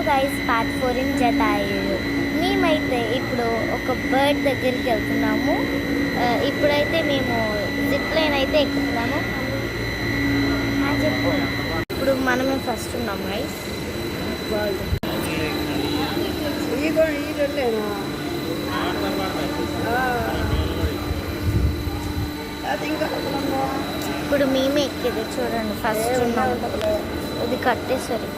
Guys part 4 in Jatayu. మేమైతే ఇప్పుడు ఒక బర్డ్ దగ్గరికి వెళ్తున్నాము. ఇప్పుడైతే మేము జిప్ లైన్ అయితే ఎక్కుతున్నాము. చెప్పు. ఇప్పుడు మనమే ఫస్ట్ ఉన్నాం గైస్. ఇప్పుడు మేమే ఎక్కేది చూడండి. ఫస్ట్ ఉన్నాం. ఇది కట్టేసరి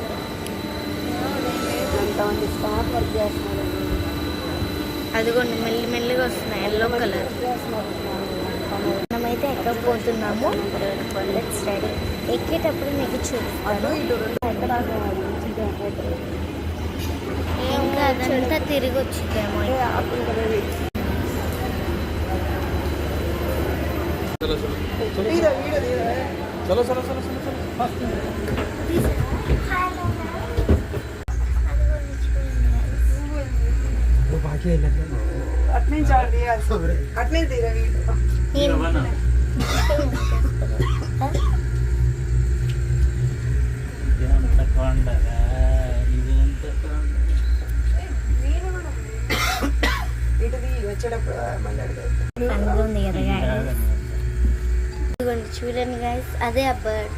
అదిగోండి మెల్లిమెల్లిగా వస్తున్నాయి ఎల్లో కలర్. మనమైతే ఎక్కకపోతున్నాము. Let's ready. ఎక్కేటప్పుడు మీకు చూపిస్తాను. ఇంకా అదంతా తిరిగి వచ్చిందేమో. చూడండి గైస్, అదే ఆ బర్డ్.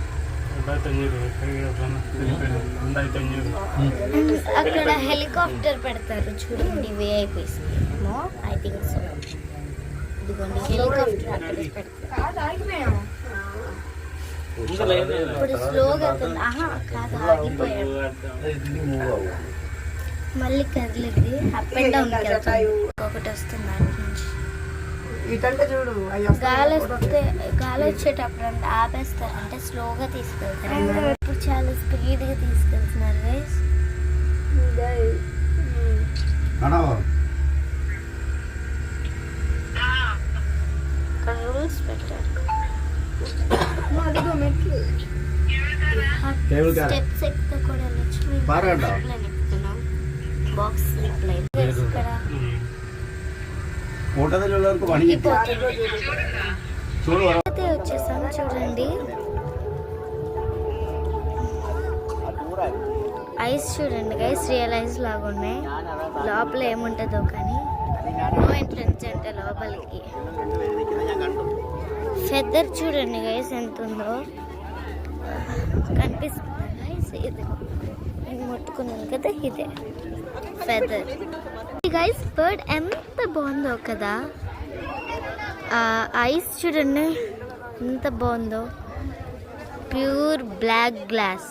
అక్కడ హెలికాప్టర్ పెడతారు చూడండి, విఐపీస్. I think so. ఇదిగోండి హెలికాప్టర్ అక్కడ పెడతారు. ఇప్పుడు స్లోగా కాదు, ఆగిపోయాడు. మళ్ళీ కదిలింది. అప్ అండ్ డౌన్ ఒకటి వస్తుంది చూడు. గాలి వచ్చేటప్పుడు అంటే ఆపేస్తారు, అంటే స్లోగా తీసుకెళ్తారు. ఇప్పుడు చాలా స్పీడ్గా తీసుకెళ్తున్నారు గైస్. ఇక్కడ రూల్స్ పెట్టారు. స్టెప్స్ ఎక్కితే కూడా ఎక్కుతున్నాం. బాక్స్ ఇక్కడ వచ్చేసాం చూడండి. ఐస్ చూడండి గైస్, రియల్ ఐస్ లాగా ఉన్నాయి. లోపల ఏముంటుందో కానీ నో ఎంట్రన్స్ అంటే లోపలికి. ఫెదర్ చూడండి గైస్ ఎంత ఉందో కనిపిస్తుంది గైస్. ఇది ముట్టుకున్నాను కదా, ఇదే ఫెదర్ గైస్. బర్డ్ ఎంత బాగుందో కదా. ఐస్ చూడండి ఎంత బాగుందో. Pure black glass.